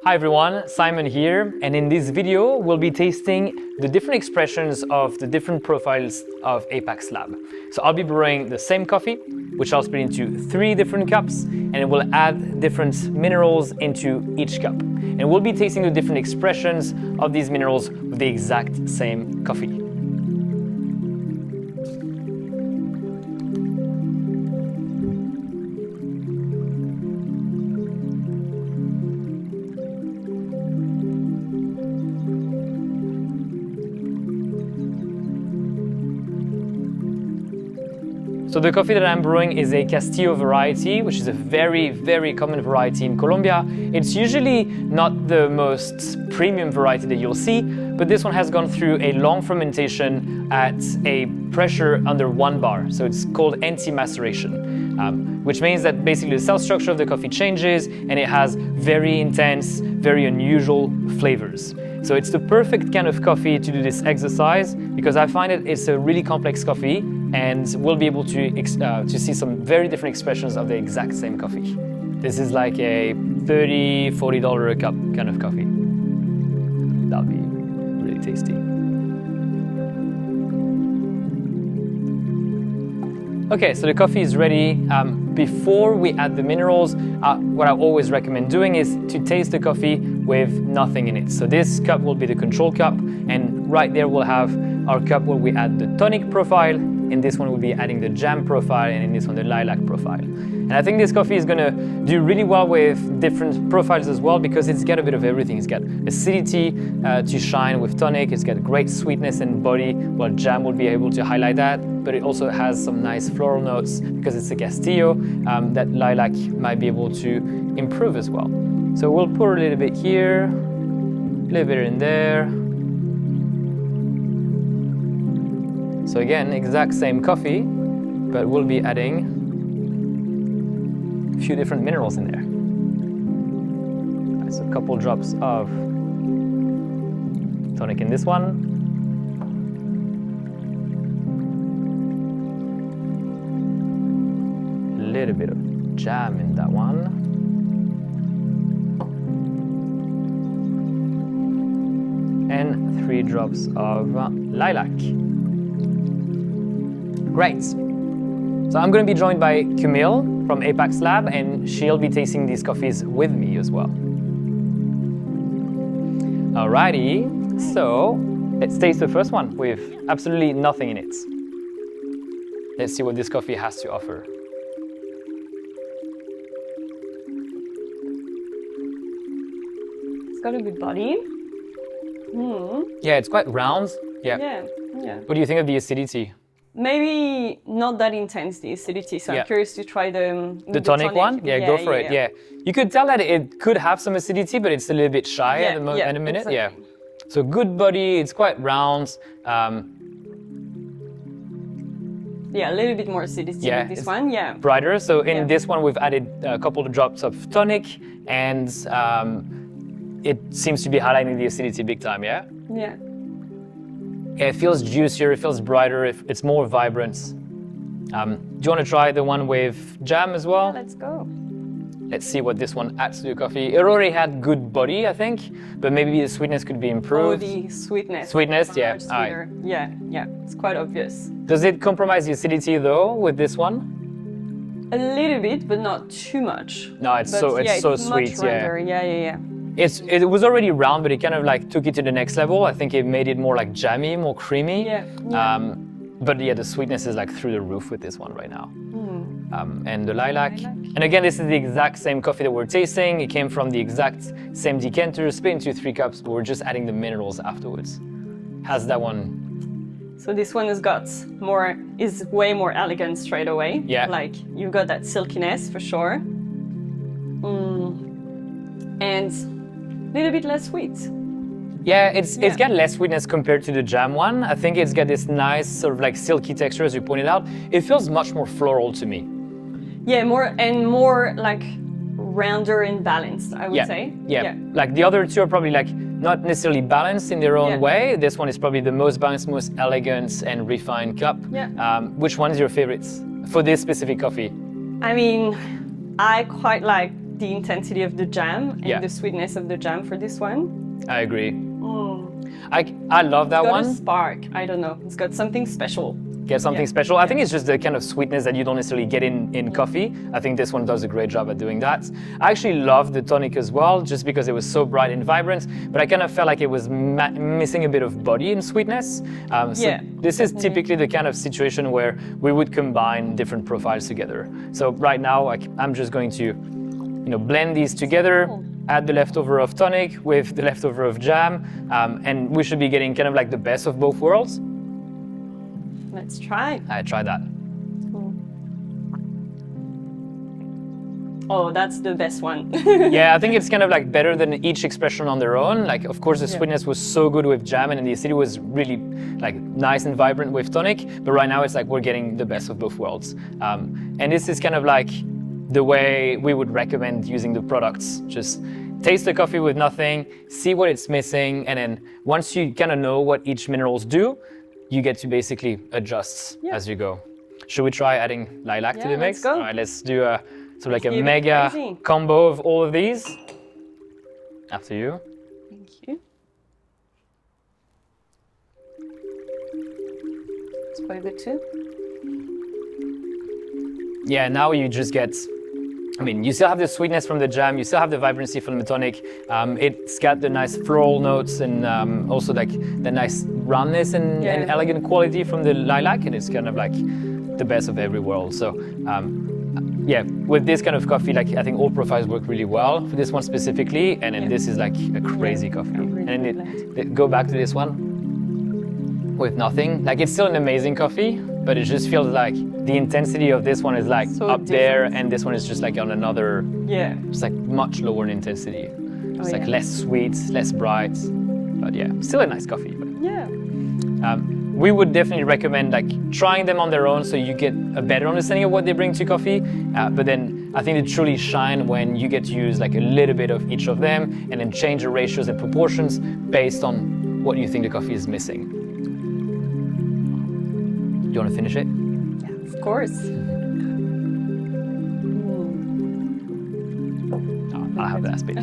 Hi everyone, Simon here, and in this video we'll be tasting the different expressions of the different profiles of APAX LAB. So I'll be brewing the same coffee, which I'll split into 3 different cups, and it will add different minerals into each cup. And we'll be tasting the different expressions of these minerals with the exact same coffee. So the coffee that I'm brewing is a Castillo variety, which is a very, very common variety in Colombia. It's usually not the most premium variety that you'll see, but this one has gone through a long fermentation at a pressure under 1 bar. So it's called anti-maceration, which means that basically the cell structure of the coffee changes and it has very intense, very unusual flavors. So it's the perfect kind of coffee to do this exercise because I find it's a really complex coffee and we'll be able to see some very different expressions of the exact same coffee. This is like a $30, $40 a cup kind of coffee. That'll be really tasty. Okay, so the coffee is ready. Before we add the minerals, what I always recommend doing is to taste the coffee with nothing in it. So this cup will be the control cup, and right there we'll have our cup where we add the tonic profile. In this one we'll be adding the jam profile, and in this one the lilac profile. And I think this coffee is gonna do really well with different profiles as well because it's got a bit of everything. It's got acidity to shine with tonic, it's got great sweetness and body, while jam will be able to highlight that, but it also has some nice floral notes because it's a Castillo that lilac might be able to improve as well. So we'll pour a little bit here, a little bit in there. So again, exact same coffee, but we'll be adding a few different minerals in there. So a couple drops of tonic in this one. A little bit of jam in that one. And 3 drops of lilac. Great. So I'm going to be joined by Camille from APAX LAB, and she'll be tasting these coffees with me as well. Alrighty, so let's taste the first one with absolutely nothing in it. Let's see what this coffee has to offer. It's got a good body. Yeah, it's quite round. Yeah. What do you think of the acidity? Maybe not that intense, the acidity, so I'm curious to try the tonic one? Yeah, go for it. Yeah. You could tell that it could have some acidity, but it's a little bit shy at a minute. Exactly. Yeah. So good body, it's quite round. Yeah, a little bit more acidity in this one, brighter. So in this one, we've added a couple of drops of tonic, and it seems to be highlighting the acidity big time, yeah? Yeah. It feels juicier, it feels brighter, it's more vibrant. Do you want to try the one with jam as well? Yeah, let's go. Let's see what this one adds to the coffee. It already had good body, I think, but maybe the sweetness could be improved. Oh, the sweetness. Sweetness, yeah. Yeah, it's quite obvious. Does it compromise the acidity though with this one? A little bit, but not too much. No, it's so sweet, much rounder. Yeah. It was already round, but it kind of like took it to the next level. I think it made it more like jammy, more creamy. Yeah. But yeah, the sweetness is like through the roof with this one right now. And the lilac. And again, this is the exact same coffee that we're tasting. It came from the exact same decanter, split into 3 cups, but we're just adding the minerals afterwards. How's that one? So this one is way more elegant straight away. Yeah. Like you've got that silkiness for sure. And a little bit less sweet. Yeah, it's got less sweetness compared to the jam one. I think it's got this nice sort of like silky texture, as you pointed out. It feels much more floral to me. Yeah, more like rounder and balanced, I would say. Yeah, like the other 2 are probably like not necessarily balanced in their own way. This one is probably the most balanced, most elegant and refined cup. Yeah. Which one is your favorite for this specific coffee? I mean, I quite like the intensity of the jam and the sweetness of the jam for this one. I agree. I love that one. It's got a spark. I don't know. It's got something special. Get something special. I think it's just the kind of sweetness that you don't necessarily get in coffee. I think this one does a great job at doing that. I actually love the tonic as well, just because it was so bright and vibrant, but I kind of felt like it was missing a bit of body and sweetness. So this is typically the kind of situation where we would combine different profiles together. So right now, I'm just going to, blend these together, add the leftover of tonic with the leftover of jam, and we should be getting kind of like the best of both worlds. Let's try. I tried that. Oh, that's the best one. Yeah, I think it's kind of like better than each expression on their own. Like, of course, the sweetness was so good with jam, and the acidity was really like nice and vibrant with tonic. But right now, it's like we're getting the best of both worlds. And this is kind of like the way we would recommend using the products. Just taste the coffee with nothing, see what it's missing, and then once you kind of know what each minerals do, you get to basically adjust as you go. Should we try adding lilac to the mix? Let's go. All right, let's do a like a mega combo of all of these. After you. Thank you. Let's play the two. Yeah, now you just get, you still have the sweetness from the jam, you still have the vibrancy from the tonic. It's got the nice floral notes and also like the nice roundness and elegant quality from the lilac, and it's kind of like the best of every world. So with this kind of coffee, like I think all profiles work really well for this one specifically, and then this is like a crazy coffee. Really and then go back to this one with nothing. Like it's still an amazing coffee, but it just feels like the intensity of this one is like so up different. There, and this one is just like on another. It's like much lower in intensity. It's like less sweet, less bright, but still a nice coffee. But, we would definitely recommend like trying them on their own so you get a better understanding of what they bring to coffee. But then I think they truly shine when you get to use like a little bit of each of them and then change the ratios and proportions based on what you think the coffee is missing. Do you want to finish it? Yeah, of course. I'll have that speech.